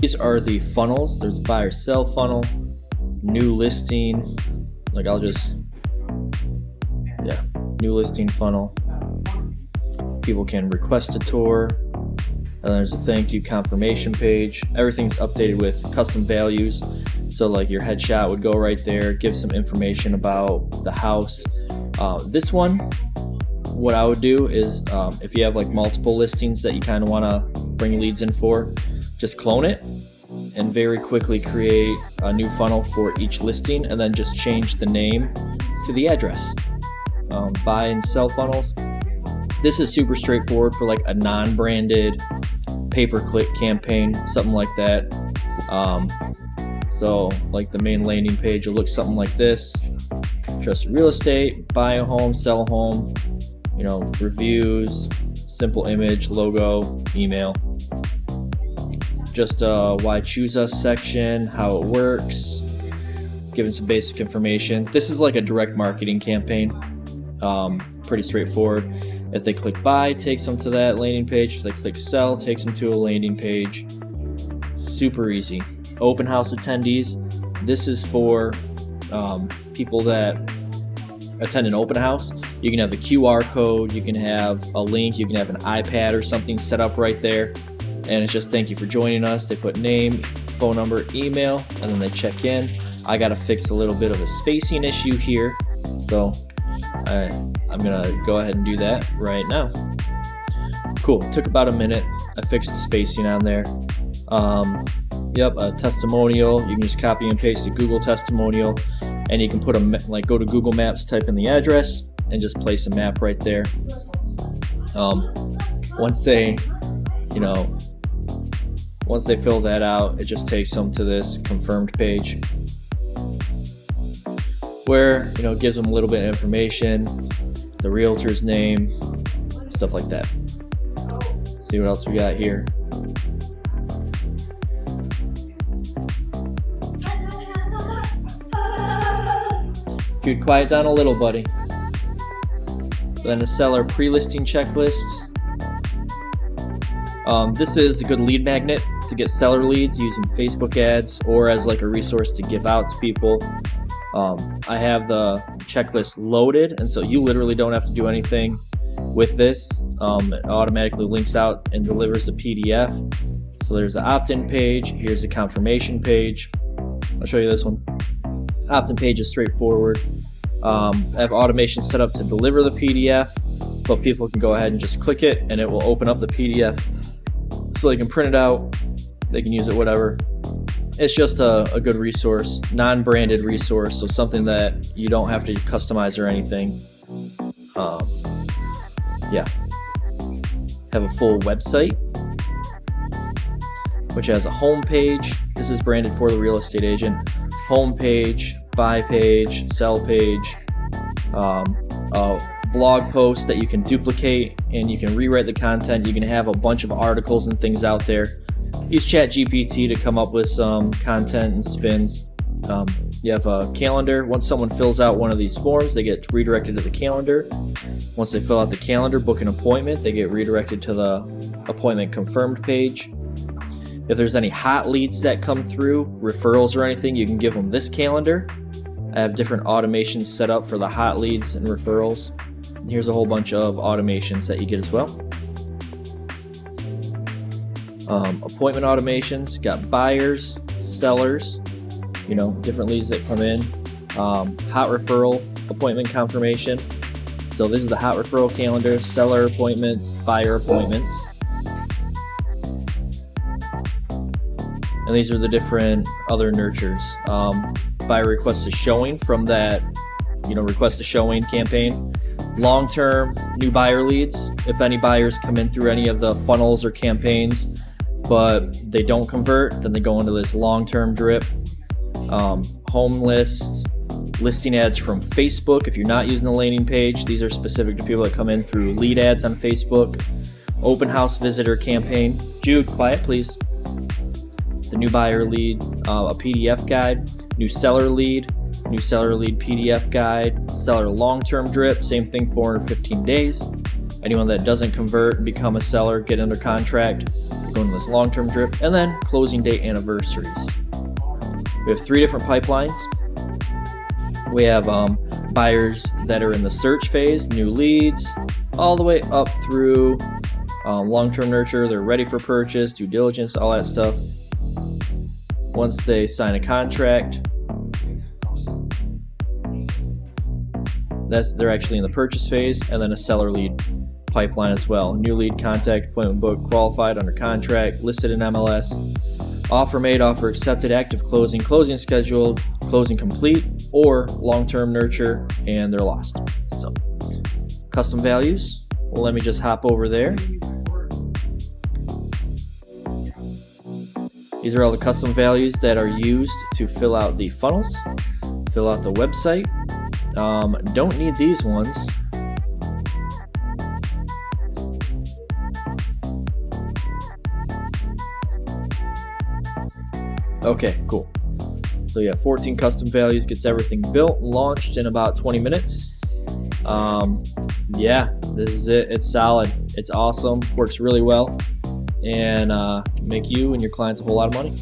These are the funnels. There's a buy or sell funnel, new listing, like new listing funnel. People can request a tour, and there's a thank you confirmation page. Everything's updated with custom values. So like your headshot would go right there, give some information about the house. This one, what I would do is if you have like multiple listings that you kind of want to bring leads in for, just clone it and very quickly create a new funnel for each listing, and then just change the name to the address. Buy and sell funnels. This is super straightforward for like a non-branded pay-per-click campaign, something like that. So like the main landing page will look something like this. Trusted real estate, buy a home, sell a home, reviews, simple image, logo, email. Just why choose us section, how it works, giving some basic information. This is like a direct marketing campaign. Pretty straightforward. If they click buy, it takes them to that landing page. If they click sell, it takes them to a landing page. Super easy. Open house attendees. This is for people that attend an open house. You can have the QR code, you can have a link, you can have an iPad or something set up right there, and it's just thank you for joining us. They put name, phone number, email, and then they check in. I got to fix a little bit of a spacing issue here, so I'm gonna go ahead and do that right now. Cool, took about a minute. I fixed the spacing on there. A testimonial. You can just copy and paste a Google testimonial, and you can put go to Google Maps, type in the address, and just place a map right there. Once they fill that out, it just takes them to this confirmed page where it gives them a little bit of information, the realtor's name, stuff like that. See what else we got here. Dude, quiet down a little, buddy. Then a seller pre-listing checklist. This is a good lead magnet to get seller leads using Facebook ads or as like a resource to give out to people. I have the checklist loaded, and so you literally don't have to do anything with this. It automatically links out and delivers the PDF. So there's the opt-in page. Here's the confirmation page. I'll show you this one. Opt-in page is straightforward. I have automation set up to deliver the PDF, but people can go ahead and just click it and it will open up the PDF so they can print it out, they can use it, whatever. It's just a good resource, non-branded resource, so something that you don't have to customize or anything. Have a full website, which has a home page. This is branded for the real estate agent. Home page, buy page, sell page, a blog post that you can duplicate and you can rewrite the content. You can have a bunch of articles and things out there. Use ChatGPT to come up with some content and spins. You have a calendar. Once someone fills out one of these forms, they get redirected to the calendar. Once they fill out the calendar, book an appointment, they get redirected to the appointment confirmed page. If there's any hot leads that come through, referrals or anything, you can give them this calendar. I have different automations set up for the hot leads and referrals. And here's a whole bunch of automations that you get as well. Appointment automations, got buyers, sellers, different leads that come in. Hot referral, appointment confirmation. So this is the hot referral calendar, seller appointments, buyer appointments. And these are the different other nurtures. Buyer request a showing from that, request a showing campaign. Long-term new buyer leads. If any buyers come in through any of the funnels or campaigns, but they don't convert, then they go into this long-term drip. Home list, listing ads from Facebook. If you're not using the landing page, these are specific to people that come in through lead ads on Facebook. Open house visitor campaign. Jude, quiet please. The new buyer lead, a PDF guide, new seller lead PDF guide, seller long-term drip, same thing, 415 days. Anyone that doesn't convert and become a seller, get under contract, go go into this long-term drip, and then closing date anniversaries. We have 3 different pipelines. We have buyers that are in the search phase, new leads, all the way up through long-term nurture. They're ready for purchase, due diligence, all that stuff. Once they sign a contract, they're actually in the purchase phase, and then a seller lead pipeline as well. New lead, contact, appointment booked, qualified, under contract, listed in MLS, offer made, offer accepted, active closing, closing scheduled, closing complete, or long-term nurture, and they're lost. So, custom values. Well, let me just hop over there. These are all the custom values that are used to fill out the funnels, fill out the website. Don't need these ones. Okay, cool. So yeah, 14 custom values, gets everything built, launched in about 20 minutes. Yeah, this is it. It's solid. It's awesome. Works really well, and can make you and your clients a whole lot of money.